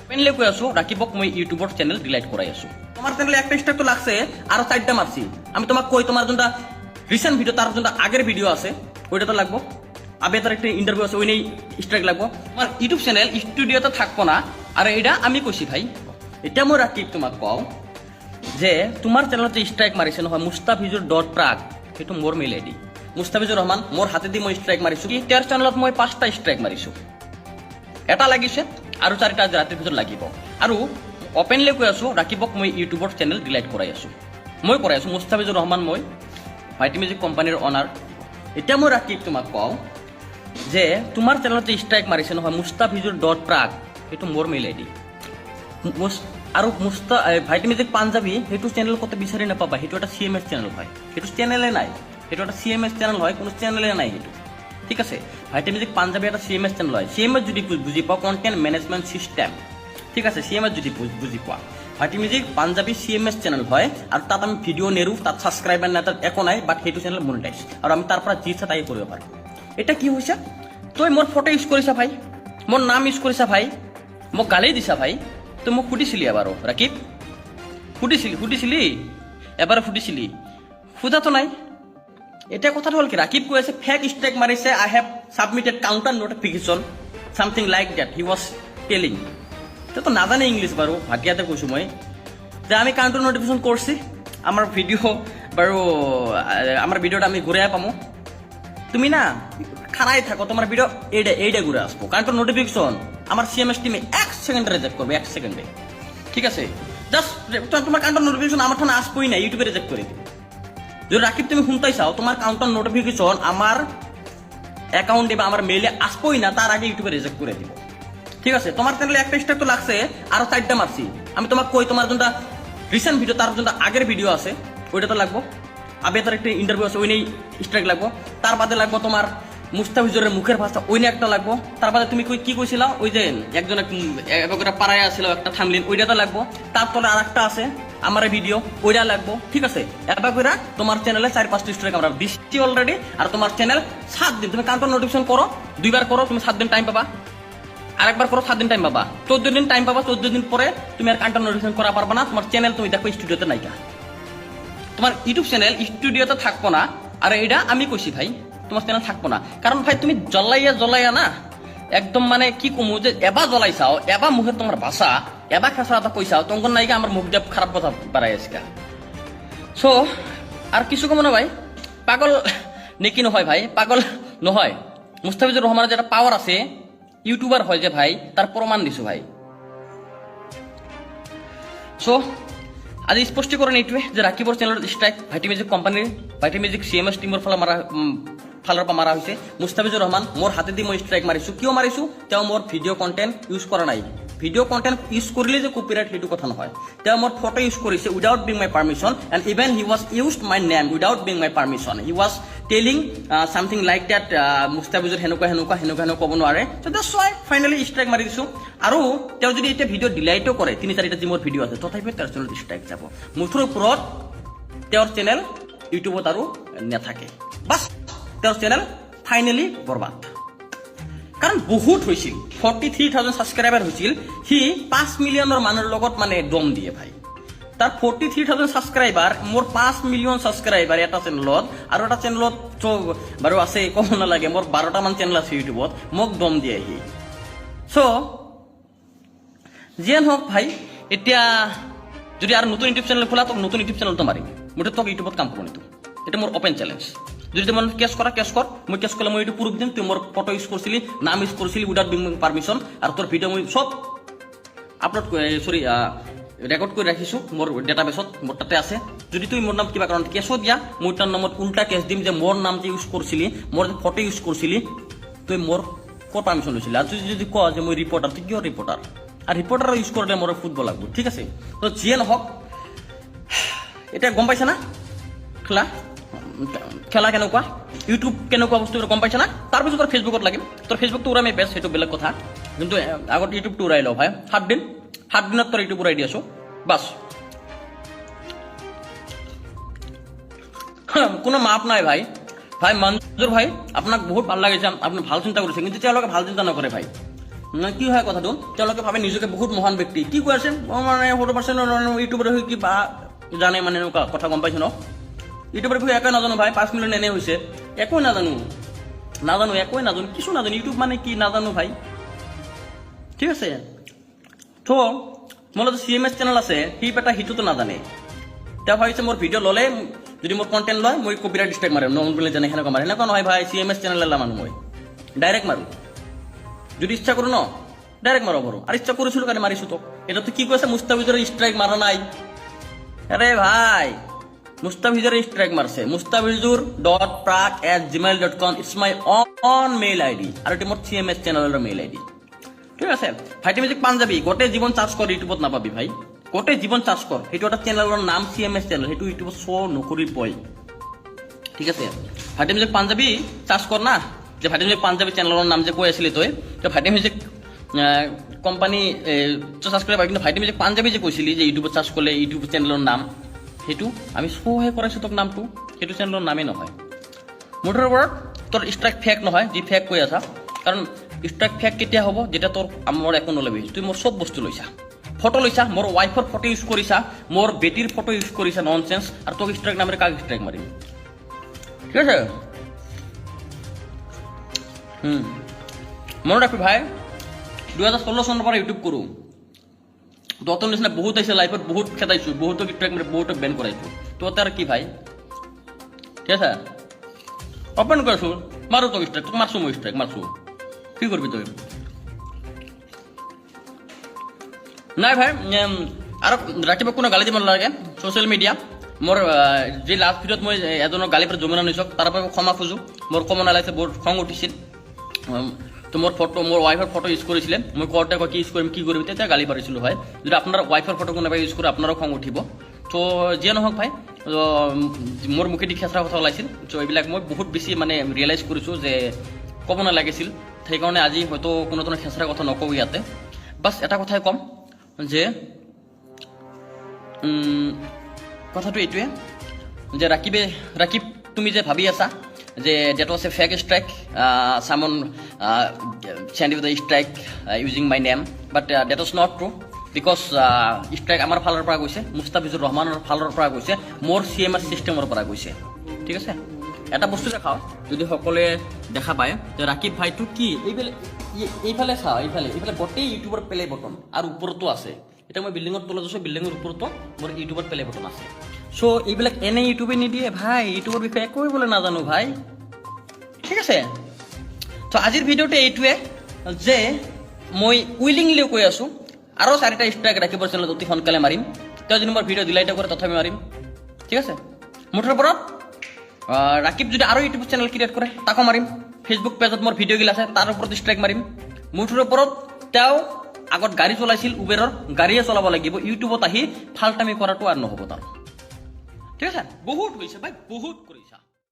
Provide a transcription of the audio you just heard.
পেনলে কই আছো ৰাকিবক মই ইউটিউবৰ চ্যানেল ডিলাইট করাই আছো। তোমার চ্যানেলে একটা স্ট্রাইক তো লাগছে আর 4টা মারছি। আমি তোমাক কই তোমার জন্য রিসেন্ট ভিডিও তার জন্য আগের ভিডিও আছে ওইটা তো লাগবো। আবে তার একটা ইন্টারভিউ আছে ওই নেই স্ট্রাইক লাগবো। তোমার ইউটিউব চ্যানেল স্টুডিওতে থাকবো না আর এটা আমি কইছি ভাই। এটা মই রাকিব তোমাক কও যে তোমার চ্যানেলতে স্ট্রাইক মারিছে নহয় মুস্তাফিজুর.প্রাগ সেইটো মোর মেইল আইডি। মুস্তাফিজুর রহমান মোর হাতে দি মই স্ট্রাইক মারিছো। ইটার চ্যানেলত মই 5টা স্ট্রাইক মারিছো। এটা লাগিছে আৰু 4টা আজ ৰাতিৰ ভিতৰত লাগিব। আৰু ওপেনলি কৈ আছো ৰাকিবক মই ইউটিউবৰ চ্যানেল ডিলাইট কৰাই আছো। মই কৰাই আছো মুস্তাফিজুৰ ৰহমান মই ভাইটি মিউজিক কোম্পানীৰ অনাৰ। এতিয়া মই ৰাকিব তোমাক কওঁ যে তোমাৰ চ্যানেলতে স্ট্ৰাইক মাৰিছে নহয় মুস্তাফিজুৰ.প্ৰাগ সেইটো মোৰ মেইল আইডি। আৰু ভাইটি মিউজিক পাঞ্জাবী সেইটো চেনেল কত বিচাৰি নাপাবা। সেইটো এটা CMS চেনেল হয়। সেইটো চেনেলে নাই। সেইটো এটা CMS চেনেল হয়, কোনো চেনেলে নাই সেইটো। ঠিক আছে, ভাইটি মিউজিক পাঞ্জাবী এটা CMS চেনেল হয়। CMS যদি বুজি পাও কন্টেন্ট ম্যানেজমেন্ট সিস্টেম, ঠিক আছে, CMS যদি বুজি পোৱা ভাইটি মিউজিক পাঞ্জাবী CMS চেনেল হয়। আৰু তাত আমি ভিডিঅ' নেৰো, তাত সাবস্ক্ৰাইবাৰ নাই, তাত একো নাই, বাট সেইটো চেনেল মনিটাইজ আৰু আমি তাৰ পৰা যি ইচ্ছা তাই কৰিব পাৰো। এটা কি হৈছে, তই মোৰ ফটো ইউজ কৰিছা ভাই, মোৰ নাম ইউজ কৰিছা ভাই, মোক গালি দিছা ভাই, তুই মোক ফুটিছিলি এবাৰো ৰাকিব, ফুটিছিলি এবাৰ ফুটিছিলি, ফুটাতো নাই। এটা কথাটো হল কি ৰাকিব কৈ আছে ফেক স্ট্রাইক মারিছে, I have submitted counter notification something like that he was telling. তো নাজানে ইংলিশ বাৰু, ভাটিয়াতে কৈছো মই যে আমি কাউন্টাৰ নোটিফিকেশন কৰছি, আমাৰ ভিডিও বাৰু আমার ভিডিওটা আমি ঘুরে পামো। তুমি না খারাই থাকো, তোমার ভিডিও এইটা ঘুরে আসবো। কাউন্টার নোটিফিকেশন আমার CMS টিমে 1 সেকেন্ডে রিজেক্ট করবে, 1 সেকেন্ডে। ঠিক আছে, জাস্ট তোমার কাউন্টার নোটিফিকেশন আমার থানা আসবোই না, ইউটিউবে রিজেক্ট করে দিবে। যদি রাকিব তুমি শুনতেই চাও তোমার কাউন্টার নোটিফিকেশন আমার অ্যাকাউন্টে বা আমার মেইলে আসবোই না, তার আগে ইউটিউবে রিজেক্ট করে দিব। ঠিক আছে, তোমার চ্যানেলে একটা স্ট্রাইক তো লাগছে আর 4টা মারছি। আমি তোমাক কই তোমার জন্য রিসেন্ট ভিডিও তার জন্য আগের ভিডিও আছে ওইটা তো লাগবো। আবে তার একটা ইন্টারভিউ আছে ওই নেই স্ট্রাইক লাগবো। তার বাদে লাগবো তোমার মুস্তাফিজুরের মুখের ভাষা ওই নিয়ে একটা লাগবো। তার বাদে তুমি কি কইছিলা ওই যে একজন পাড়ায় আসছিল একটা থামলিন ওইটা তো লাগবো। তার তলে আর একটা আছে আমার ভিডিও ওইটা লাগবো। ঠিক আছে, এবার করে তোমার চ্যানেলে 4-5টা স্ট্রাইক আমরা দিচ্ছি অলরেডি। আর তোমার চ্যানেল 7 দিন তুমি কাউন্টার নোটিফিকেশন করো, 2বার করো, তুমি 7 দিন টাইম পাবা। আরেকবার করো 7 দিন টাইম পাবা, 14 দিন টাইম পাবা। 14 দিন পরে তুমি আর কাউন্টার নোটিফিকেশন করা পারবা না। তোমার চ্যানেল তুমি দেখো স্টুডিওতে নাইকা, তোমার ইউটিউব চ্যানেল স্টুডিওতে থাকবো না। আর এটা আমি কইছি ভাই, তোমার চ্যানেল থাকবো না। কারণ ভাই তুমি জ্বলাইয়া না একদম মানে কি কমু যে এবা জ্বলাইছাও, এবা মুখে তোমার ভাষা, এবা খেসা কইসাও, তখন নাইকা আমার মুখ দিয়ে খারাপ কথা বাড়াই আসকা। সো আর কিছু কমো না ভাই, পাগল নেকি নহয় ভাই, পাগল নহয়। মুস্তাফিজুর রহমানের যেটা পাওয়ার আছে, ইউটিউবার হয় যে ভাই, তার প্রমাণ দিছো ভাই। সো আজি স্পষ্টীকরণ এইটোৱে যে ৰাকিবৰ চ্যানেলত স্ট্ৰাইক ভাইটি মিউজিক কোম্পানীৰ, ভাইটি মিউজিক CMS টিমৰ ফালৰ পৰা মাৰা হৈছে। মুস্তাফিজুৰ ৰহমান মোৰ হাতে দি মই স্ট্ৰাইক মাৰিছো। কিয় মাৰিছো, তেওঁ মোৰ ভিডিঅ' কন্টেন্ট ইউজ কৰা নাই। ভিডিঅ' কন্টেন্ট ইউজ কৰিলে যে কপিৰাইট সেইটো কথা নহয়। তেওঁ মোৰ ফটো ইউজ কৰিছে without being my permission, and even he was used my name without being my permission. He was telling something like that Mustafizur হেনুকা ক'ব নোৱাৰে। তো দ্যাটছ ওয়াই ফাইনালি স্ট্ৰাইক মাৰি দিছো। আৰু তেওঁ যদি এতিয়া ভিডিঅ' ডিলাইটো কৰে, 3-4টা যি মোৰ ভিডিঅ' আছে, তথাপিও তেওঁৰ চেনেলত স্ট্ৰাইক যাব। মুঠৰ ওপৰত তেওঁৰ চেনেল ইউটিউবত আৰু নাথাকে। বাছ তেওঁৰ চেনেল ফাইনেলি বৰবাদ। কাৰণ বহুত হৈছিল, 43,000 সাবস্ক্ৰাইবাৰ হৈছিল। সি 5 মিলিয়নৰ মানুহৰ লগত মানে দম দিয়ে ভাই। তাৰ 43,000 সাবস্ক্ৰাইবাৰ, মোৰ 5 মিলিয়ন সাবস্ক্ৰাইবাৰ এটা চেনেলত। আৰু এটা চেনেলত বাৰু আছে ক'ব নালাগে, মোর 12টা মান চেনেল আছে ইউটিউবত, মোক দম দিয়ে সি। সো যিয়ে নহওক ভাই, এতিয়া যদি আৰু নতুন ইউটিউব চেনেল খোলা, তোক নতুন ইউটিউব চেনেল তো মাৰিম। মুঠে তোক ইউটিউবত কাম করবো, এটা মোর ওপেন চ্যালেঞ্জ। যদি তুমি কেস কর, মই কেস করলে মই এইটো প্রুফ দিম তুই মোর ফটো ইউজ করছিলি, নাম ইউজ করছিলি উইদাউট বিং পারমিশন। আর তোর ভিডিও মই সব আপলোড রেকর্ড করে রাখিছো মোর ডেটাবেসত, মোর তাতে আছে। যদি তুই মোর নাম কিবা কারণে কেসও দিয়া, মই তার নামত উল্টা কেস দিম যে মোর নাম যে ইউজ করছিলি, মোর যে ফটো ইউজ করছিলি, তুই মোর কোর পারমিশন লৈছিলি। আর তুই যদি ক যে মই রিপোর্টার, তুই কিয় রিপোর্টার? আর রিপোর্টার ইউজ করলে মোর ফুটবল লাগবে। ঠিক আছে, তো যিয়ে নহওক এটা গম পাইছা না খেলা কেনেকুৱা, ইউটিউব কেনেকুৱা বস্তু গম পাইছা না? তাৰপিছত তোৰ ফেচবুকত লাগিম। তোৰ ফেচবুকটো উৰামে বেষ্ট, সেইটো বেলেগ কথা। কিন্তু আগত ইউটিউবটো উৰাই লওঁ ভাই। 7 দিনত তোৰ ইউটিউব উৰাই দি আছো বাস। কোনো মাপ নাই ভাই। ভাই মঞ্জুর ভাই, আপনার বহুত ভাল লাগিছে, আপনি ভাল চিন্তা করেছেন, কিন্তু তেওঁলোকে ভাল চিন্তা নকৰে ভাই। কি হয় কথাটো, তেওঁলোকে ভাবে নিজকে বহুত মহান ব্যক্তি। কি কৈ আছে, মানে 100% ইউটিউবৰ হৈ কিবা জানে, মানে এনেকুৱা কথা গম পাইছো ন। ইউটিউবৰ বিষয়ে একোৱে নাজানো ভাই, 5 মিলিয়ন এনে হৈছে, একোৱে নাজানো, একোৱে নাজানো, কিছু নাজানো, ইউটিউব মানে কি নাজানো ভাই, ঠিক আছে। তো মোৰ লগত CMS চেনেল আছে, সি এটা সিটোতো নাজানে। তেওঁ ভাবিছে মোৰ ভিডিঅ' ল'লে, যদি মোৰ কণ্টেণ্ট লয় মই কপিৰাইট ষ্ট্ৰাইক মাৰিম, নন বুলি জানে সেনেকুৱা মাৰে। সেনেকুৱা নহয় ভাই, CMS চেনেল এলা মানুহ মই ডাইৰেক্ট মাৰোঁ, যদি ইচ্ছা কৰোঁ ন ডাইৰেক্ট মাৰিব পাৰোঁ। আৰু ইচ্ছা কৰিছিলোঁ কাৰণে মাৰিছোঁ তোক। এটাতো কি কৈছে, মুস্তাফিজৰ ষ্ট্ৰাইক মাৰা নাই। আৰে ভাই মুস্তাফিজৰ ষ্ট্ৰাইক মাৰছে, mustafizoor.prak@gmail.com, it's my own mail ID, আৰু এইটো মোৰ CMS চেনেলৰ মেইল ID, ঠিক আছে। ভাইটি মিউজিক পাঞ্জাবী গোটেই জীৱন চাৰ্চ কৰ, ইউটিউবত নাপাবি ভাই, গোটেই জীৱন চাৰ্চ কৰ। সেইটো এটা চেনেলৰ নাম CMS চেনেল, সেইটো ইউটিউবত শ্ব' নকৰিবই, ঠিক আছে। ভাইটি মিউজিক পাঞ্জাবী চাৰ্চ কৰ না, যে ভাইটি মিউজিক পাঞ্জাবী চেনেলৰ নাম যে কৈ আছিলি তই, তো ভাইটি মিউজিক কোম্পানী চাৰ্চ কৰিব পাৰি, কিন্তু ভাইটি মিউজিক পাঞ্জাবী যে কৈছিলি যে ইউটিউবত চাৰ্চ কৰিলে ইউটিউব চেনেলৰ নাম, সেইটো আমি শ্ব'হে কৰাইছোঁ তোক নামটো, সেইটো চেনেলৰ নামেই নহয়। মোৰ ওপৰত তোৰ ষ্ট্ৰাইক ফেক নহয়, যি ফেক কৈ আছা, কাৰণ ষ্ট্ৰাইক ফেক কেতিয়া হ'ব, যেতিয়া তোৰ মোৰ একো নল'বি, তুই মোৰ চব বস্তু লৈছা, ফটো লৈছা, মোৰ ৱাইফৰ ফটো ইউজ কৰিছা, মোৰ বেটিৰ ফটো ইউজ কৰিছা, নন চেন্স, আৰু তোক ষ্ট্ৰাইক নামেৰে কাক ষ্ট্ৰাইক মাৰিম, ঠিক আছে। মনত ৰাখবি ভাই, 2016 চনৰ পৰা ইউটিউব কৰোঁ, তহঁতৰ নিচিনা বহুত আহিছে লাইফত, বহুত খেদাইছোঁ, বহুতক ষ্ট্ৰাইক মাৰি বহুতক বেন কৰাইছোঁ, তহঁতে আৰু কি ভাই, ঠিক আছে। অপেন কৰিছোঁ, মাৰোঁ তোক ষ্ট্ৰাইক, তোক মাৰছোঁ মই ষ্ট্ৰাইক মাৰছোঁ, কি কৰবি তুই? নাই ভাই, আৰু ৰাতিপুৱা কোনো গালি দিব নালাগে। ছ'চিয়েল মিডিয়া মোৰ যি লাষ্ট ভিডিঅ'ত মই এজনৰ গালি পৰা জমিনা নিছক, তাৰ পৰা ক্ষমা খোজোঁ, মোৰ ক্ষমা নালাগিছে, বহুত খং উঠিছিল। তো মোৰ ফটো, মোৰ ৱাইফৰ ফটো ইউজ কৰিছিলে, মই কওঁতে কি ইউজ কৰিম, কি কৰিম, তেতিয়া গালি পাৰিছিলোঁ ভাই। যদি আপোনাৰ ৱাইফৰ ফটো কোনোবাই ইউজ কৰে, আপোনাৰো খং উঠিব। তো যিয়ে নহওক ভাই, মোৰ মুখেদি খেচৰা কথা ওলাইছিল, চ' এইবিলাক মই বহুত বেছি মানে ৰিয়েলাইজ কৰিছোঁ যে ক'ব নালাগিছিল, সেইকাৰণে আজি হয়তো কোনো ধৰণৰ খেচৰা কথা নকওঁ ইয়াতে। বাছ এটা কথাই ক'ম যে কথাটো এইটোৱে যে ৰাকিব তুমি যে ভাবি আছা যে that was a fake strike, someone send you the strike using my name, but that was not true, because strike আমাৰ ফালৰ পৰা গৈছে, মুস্তাফিজুৰ ৰহমানৰ ফালৰ পৰা গৈছে, মোৰ CMS চিষ্টেমৰ পৰা গৈছে, ঠিক আছে। এটা বস্তু দেখাওঁ, যদি সকলোৱে দেখা পায় যে ৰাকিব ভাইটো কি, এইফালে চাওঁ, এইফালে গোটেই ইউটিউবৰ প্লে বটন, আৰু ওপৰতো আছে। এতিয়া মই বিল্ডিঙৰ তলত আছোঁ, বিল্ডিঙৰ ওপৰতো মোৰ ইউটিউবৰ প্লে বটন আছে। চ' এইবিলাক এনে ইউটিউবে নিদিয়ে ভাই, ইউটিউবৰ বিষয়ে একোৱে বোলে নাজানো ভাই, ঠিক আছে। তো আজিৰ ভিডিঅ'টো এইটোৱে যে মই উইলিংলি কৈ আছোঁ, আৰু 4টা ষ্ট্ৰাইক ৰাকিবৰ চেনেলত অতি সোনকালে মাৰিম। তেওঁ যদি মোৰ ভিডিঅ' ডিলাইট কৰে তথাপি মাৰিম, ঠিক আছে। মুঠৰ ওপৰত ৰাকিব যদি আৰু ইউটিউব চেনেল ক্ৰিয়েট কৰে তাকো মাৰিম, ফেচবুক পেজত মোৰ ভিডিঅ'গিলা আছে তাৰ ওপৰত ষ্ট্ৰাইক মাৰিম। মুঠৰ ওপৰত তেওঁ আগত গাড়ী চলাইছিল, উবেৰৰ গাড়ীয়ে চলাব লাগিব, ইউটিউবত আহি ফাল্টামি কৰাটো আৰু নহ'ব তাৰ, ঠিক আছে। বহুত হৈছে ভাই, বহুত কৰিছা।